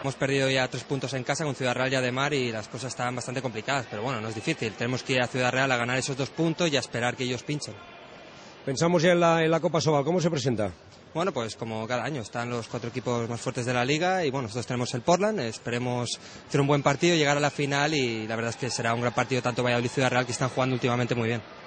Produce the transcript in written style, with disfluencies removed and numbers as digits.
Hemos perdido ya 3 puntos en casa con Ciudad Real y Ademar y las cosas están bastante complicadas, pero bueno, no es difícil. Tenemos que ir a Ciudad Real a ganar esos 2 puntos y a esperar que ellos pinchen. Pensamos ya en la Copa Sobal, ¿cómo se presenta? Bueno, pues como cada año, están los 4 equipos más fuertes de la liga y bueno, nosotros tenemos el Portland, esperemos hacer un buen partido, llegar a la final y la verdad es que será un gran partido tanto Valladolid y Ciudad Real que están jugando últimamente muy bien.